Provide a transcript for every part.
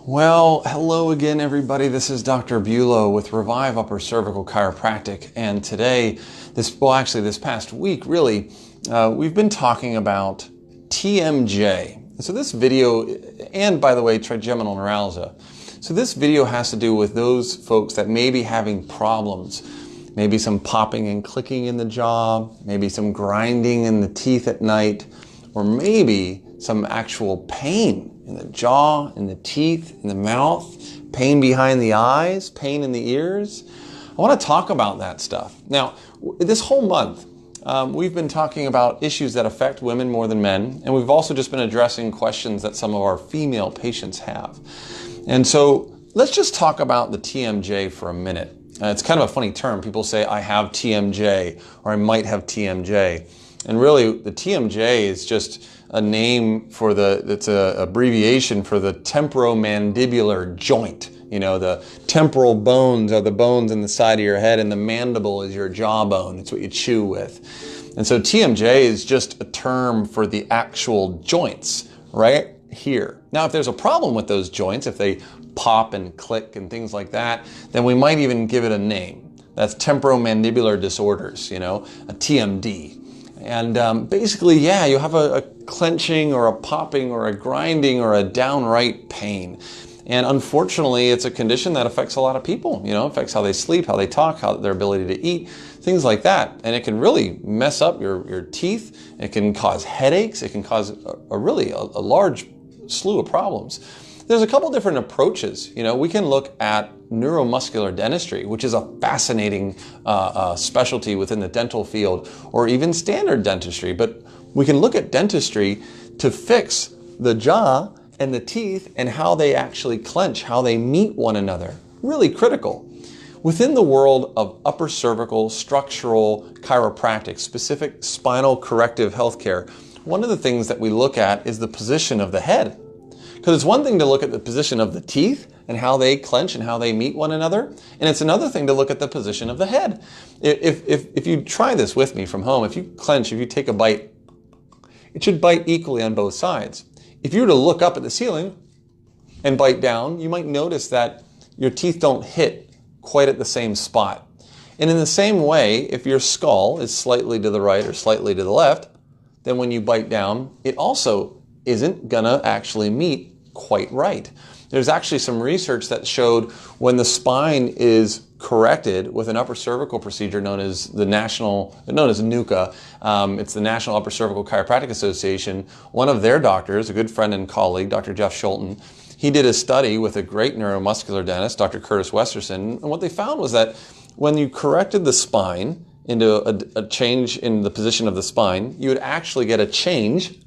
Well, hello again, everybody. This is Dr. Bulow with Revive Upper Cervical Chiropractic. And today, this past week, really, we've been talking about TMJ. So this video, and by the way, Trigeminal Neuralgia. So this video has to do with those folks that may be having problems. Maybe some popping and clicking in the jaw, maybe some grinding in the teeth at night, or maybe some actual pain in the jaw, in the teeth, in the mouth, pain behind the eyes, pain in the ears. I want to talk about that stuff. Now, this whole month, we've been talking about issues that affect women more than men, and we've also just been addressing questions that some of our female patients have. And so let's just talk about the TMJ for a minute. It's kind of a funny term. People say, I have TMJ, or I might have TMJ. And really, the TMJ is just a name for it's an abbreviation for the temporomandibular joint. You know, the temporal bones are the bones in the side of your head, and the mandible is your jawbone. It's what you chew with. And so TMJ is just a term for the actual joints right here. Now, if there's a problem with those joints, if they pop and click and things like that, then we might even give it a name. That's temporomandibular disorders, a TMD. And basically, yeah, you have a clenching or a popping or a grinding or a downright pain. And unfortunately, it's a condition that affects a lot of people. It affects how they sleep, how they talk, their ability to eat, things like that. And it can really mess up your teeth. It can cause headaches. It can cause a large slew of problems. There's a couple different approaches. We can look at neuromuscular dentistry, which is a fascinating specialty within the dental field, or even standard dentistry. But we can look at dentistry to fix the jaw and the teeth and how they actually clench, how they meet one another. Really critical. Within the world of upper cervical structural chiropractic, specific spinal corrective healthcare, one of the things that we look at is the position of the head. Because it's one thing to look at the position of the teeth and how they clench and how they meet one another, and it's another thing to look at the position of the head. If you try this with me from home, if you clench, if you take a bite, it should bite equally on both sides. If you were to look up at the ceiling and bite down, you might notice that your teeth don't hit quite at the same spot. And in the same way, if your skull is slightly to the right or slightly to the left, then when you bite down, it also isn't gonna actually meet quite right. There's actually some research that showed when the spine is corrected with an upper cervical procedure known as NUCA, it's the National Upper Cervical Chiropractic Association. One of their doctors, a good friend and colleague, Dr. Jeff Schulten, he did a study with a great neuromuscular dentist, Dr. Curtis Westerson, and what they found was that when you corrected the spine into a change in the position of the spine, you would actually get a change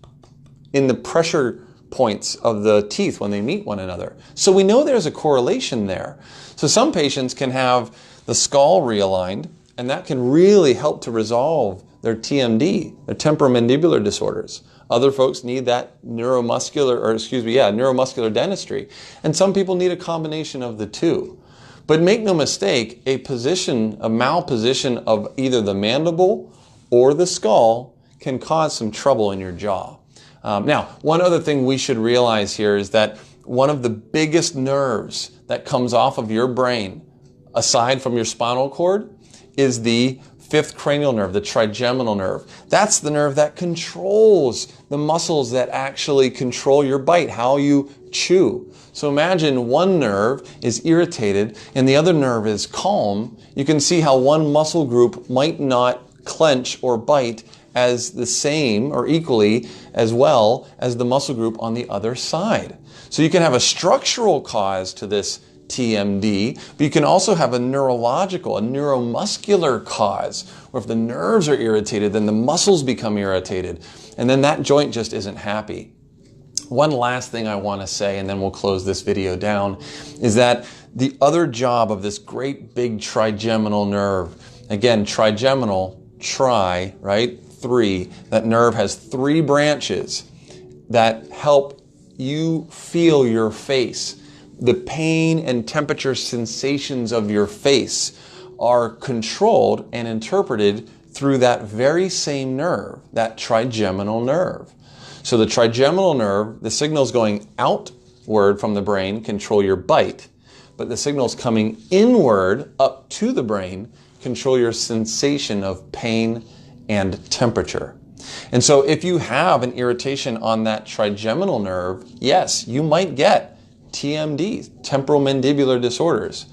in the pressure points of the teeth when they meet one another. So we know there's a correlation there. So some patients can have the skull realigned, and that can really help to resolve their TMD, their temporomandibular disorders. Other folks need that neuromuscular dentistry. And some people need a combination of the two. But make no mistake, a malposition of either the mandible or the skull can cause some trouble in your jaw. Now, one other thing we should realize here is that one of the biggest nerves that comes off of your brain, aside from your spinal cord, is the fifth cranial nerve, the trigeminal nerve. That's the nerve that controls the muscles that actually control your bite, how you chew. So imagine one nerve is irritated and the other nerve is calm. You can see how one muscle group might not clench or bite as the same or equally as well as the muscle group on the other side. So you can have a structural cause to this TMD, but you can also have a neuromuscular cause, where if the nerves are irritated, then the muscles become irritated, and then that joint just isn't happy. One last thing I want to say, and then we'll close this video down, is that the other job of this great big trigeminal nerve, again, trigeminal, right? 3. That nerve has 3 branches that help you feel your face. The pain and temperature sensations of your face are controlled and interpreted through that very same nerve, that trigeminal nerve. So the trigeminal nerve, the signal's going out outward from the brain control your bite, but the signals coming inward up to the brain control your sensation of pain and temperature. And so if you have an irritation on that trigeminal nerve, yes, you might get TMD, temporal mandibular disorders.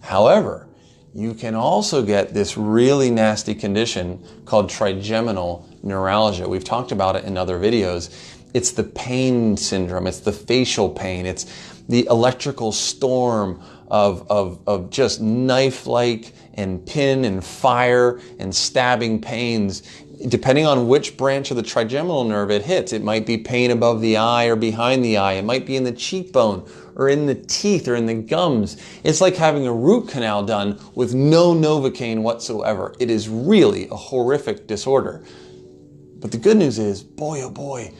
However, you can also get this really nasty condition called trigeminal neuralgia. We've talked about it in other videos. It's the pain syndrome. It's the facial pain. It's the electrical storm of just knife-like and pin and fire and stabbing pains. Depending on which branch of the trigeminal nerve it hits, it might be pain above the eye or behind the eye. It might be in the cheekbone or in the teeth or in the gums. It's like having a root canal done with no Novocaine whatsoever. It is really a horrific disorder. But the good news is, boy, oh boy,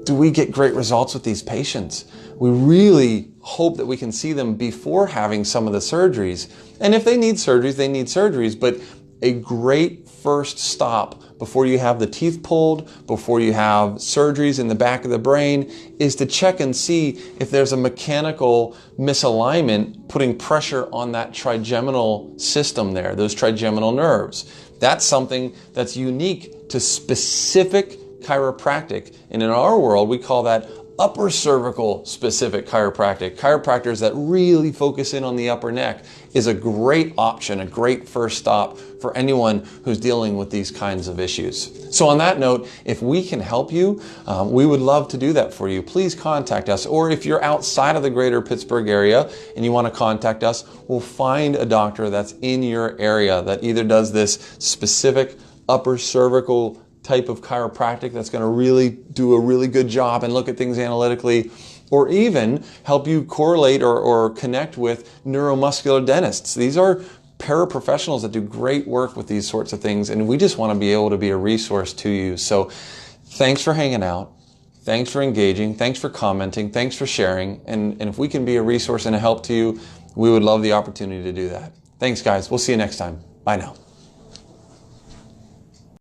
do we get great results with these patients. We really hope that we can see them before having some of the surgeries. And if they need surgeries, they need surgeries. But a great first stop before you have the teeth pulled, before you have surgeries in the back of the brain, is to check and see if there's a mechanical misalignment putting pressure on that trigeminal system there, those trigeminal nerves. That's something that's unique to specific chiropractic. And in our world, we call that upper cervical specific chiropractic. Chiropractors that really focus in on the upper neck is a great option, a great first stop for anyone who's dealing with these kinds of issues. So on that note, if we can help you, we would love to do that for you. Please contact us. Or if you're outside of the greater Pittsburgh area and you want to contact us, we'll find a doctor that's in your area that either does this specific upper cervical type of chiropractic that's going to really do a really good job and look at things analytically, or even help you correlate or connect with neuromuscular dentists. These are paraprofessionals that do great work with these sorts of things, and we just want to be able to be a resource to you. So thanks for hanging out. Thanks for engaging. Thanks for commenting. Thanks for sharing. And if we can be a resource and a help to you, we would love the opportunity to do that. Thanks, guys. We'll see you next time. Bye now.